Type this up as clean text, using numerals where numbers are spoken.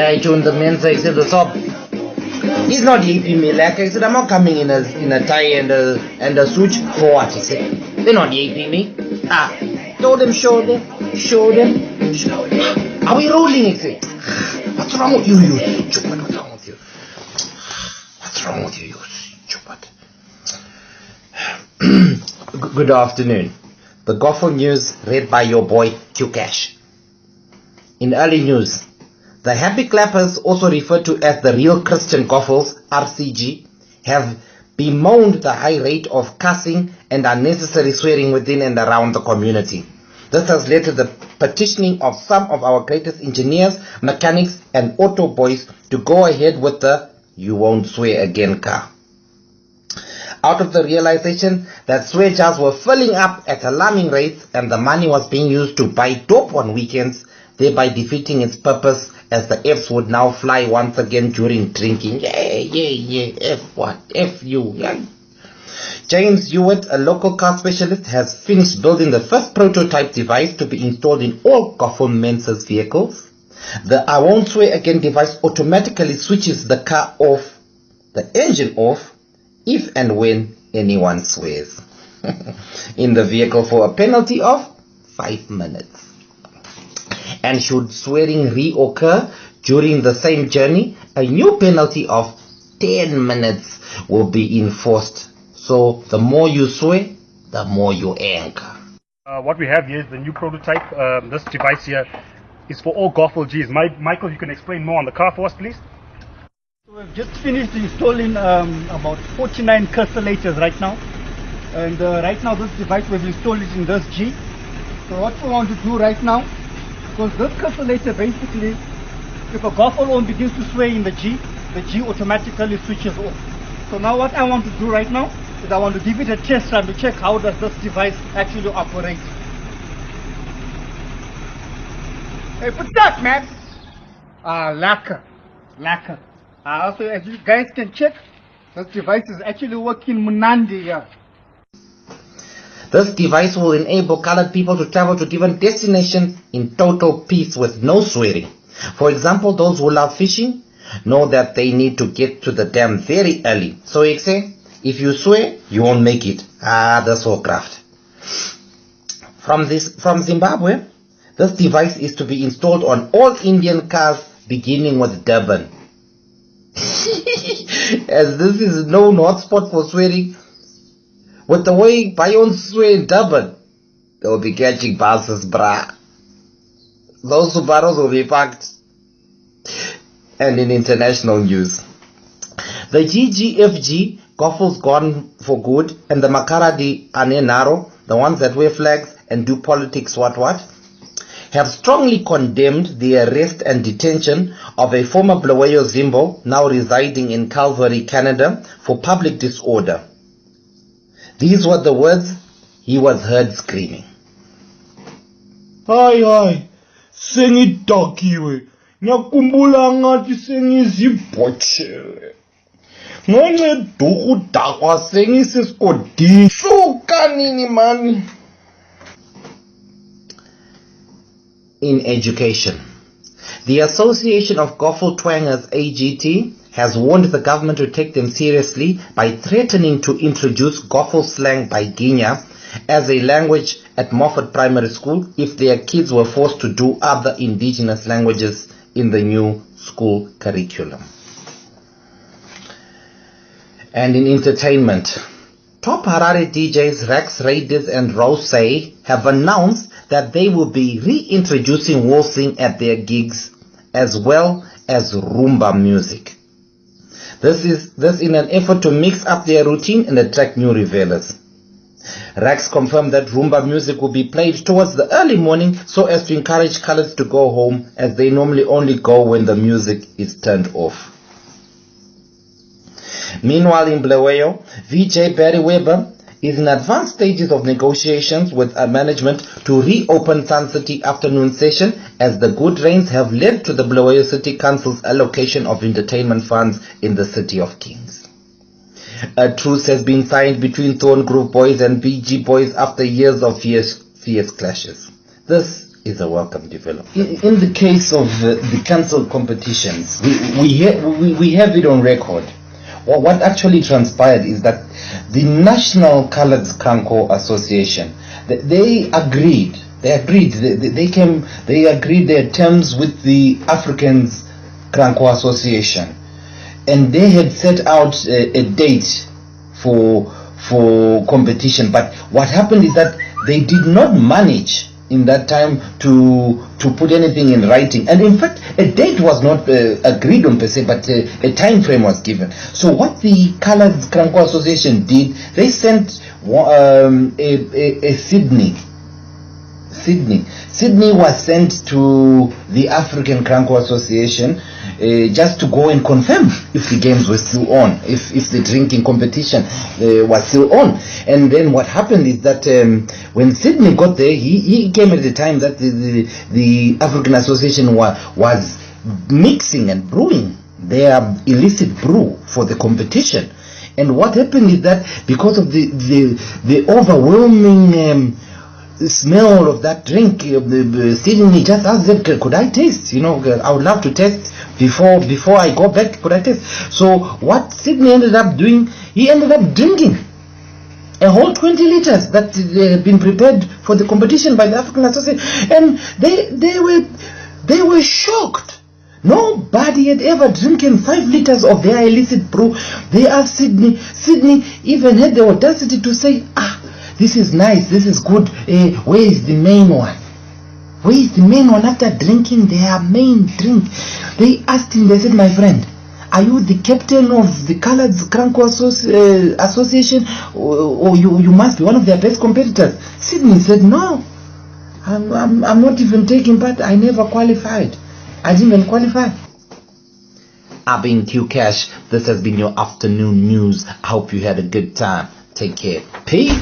guy joined the men's. I said, "What's up?" He's not yaping me. Like I said, I'm not coming in a tie and a suit for what? He said, "They're not yaping me." Told them, show them. Are we rolling? He said, "What's wrong with you, you stupid? What's wrong with you? What's wrong with you, you stupid?" Good afternoon. The Goffal news read by your boy Q Cash. In early news, the Happy Clappers, also referred to as the Real Christian Goffals, RCG, have bemoaned the high rate of cussing and unnecessary swearing within and around the community. This has led to the petitioning of some of our greatest engineers, mechanics and auto boys to go ahead with the "You Won't Swear Again" car. Out of the realization that swear jars were filling up at alarming rates and the money was being used to buy dope on weekends, thereby defeating its purpose, as the Fs would now fly once again during drinking. Yeah, F what? F you. Yeah. James Hewitt, a local car specialist, has finished building the first prototype device to be installed in all Goffal Mensa's vehicles. The "I Won't Swear Again" device automatically switches the car off, the engine off, if and when anyone swears in the vehicle for a penalty of 5 minutes. And should swearing reoccur during the same journey, a new penalty of 10 minutes will be enforced. So the more you swear, the more you anchor. What we have here is the new prototype. This device here is for all Goffal Gs. Michael, you can explain more on the car for us, please? So we've just finished installing about 49 customizers right now. And right now this device, we've installed it in this G. So what we want to do right now, because this customizer basically, if a Goffal owner begins to swear in the G automatically switches off. So now what I want to do right now is I want to give it a test run to check how does this device actually operate. Hey, what's that, man? Lacquer. Also, as you guys can check, this device is actually working Munandi here. This device will enable colored people to travel to different destinations in total peace with no swearing. For example, those who love fishing know that they need to get to the dam very early. So you say, if you swear, you won't make it. That's all craft. From Zimbabwe, this device is to be installed on all Indian cars beginning with Durban. As this is no hotspot for swearing, with the way Bayons swear in Durban, they will be catching buses, brah. Those Subarus will be parked. And in international news, the GGFG, Goffal's Gone for Good, and the Makaradi Anenaro, the ones that wear flags and do politics what, have strongly condemned the arrest and detention of a former Blaweyo Zimbo, now residing in Calgary, Canada, for public disorder. These were the words he was heard screaming. Hayi, sengidakiwe. Ngiyakumbula ngathi sengizibhotshele. Nginceda ukudakwa sengisesigodini. Suka nini mani? In education, the Association of Goffal Twangers AGT has warned the government to take them seriously by threatening to introduce Goffal slang by Guinya as a language at Moffat Primary School if their kids were forced to do other indigenous languages in the new school curriculum. And in entertainment, top Harare DJs Rex Raiders and Rose have announced that they will be reintroducing waltzing at their gigs as well as rumba music. This in an effort to mix up their routine and attract new revelers. Rex confirmed that rumba music will be played towards the early morning so as to encourage colours to go home, as they normally only go when the music is turned off. Meanwhile in Blaweyo, VJ Barry Weber is in advanced stages of negotiations with management to reopen Sun City afternoon session, as the good rains have led to the Blaweyo City Council's allocation of entertainment funds in the City of Kings. A truce has been signed between Thorn Grove Boys and BG Boys after years of fierce clashes. This is a welcome development. In the case of the cancelled competitions, we have it on record. What actually transpired is that the National Coloured Kranko Association, they agreed agreed their terms with the Africans Kranko Association, and they had set out a date for competition. But what happened is that they did not manage in that time to put anything in writing, and in fact a date was not agreed on per se, but a time frame was given. So what the Coloured Kranko Association did, they sent a Sydney was sent to the African Kranko Association just to go and confirm if the games were still on, if the drinking competition was still on. And then what happened is that when Sydney got there, he came at the time that the African Association was mixing and brewing their illicit brew for the competition. And what happened is that because of the overwhelming smell of that drink, Sydney just asked them, could I taste? I would love to taste before I go back. Could I taste? So what Sydney ended up doing, he ended up drinking a whole 20 liters that had been prepared for the competition by the African Association, and they were shocked. Nobody had ever drinking 5 liters of their illicit brew. They asked Sydney. Sydney even had the audacity to say, this is nice, this is good. Where is the main one? Where is the main one? After drinking their main drink, they asked him, they said, my friend, are you the captain of the Coloured Kranko Association, or you must be one of their best competitors? Sydney said, no, I'm not even taking part. I never qualified. I didn't even qualify. I've been Q Cash. This has been your afternoon news. I hope you had a good time. Take care. Peace.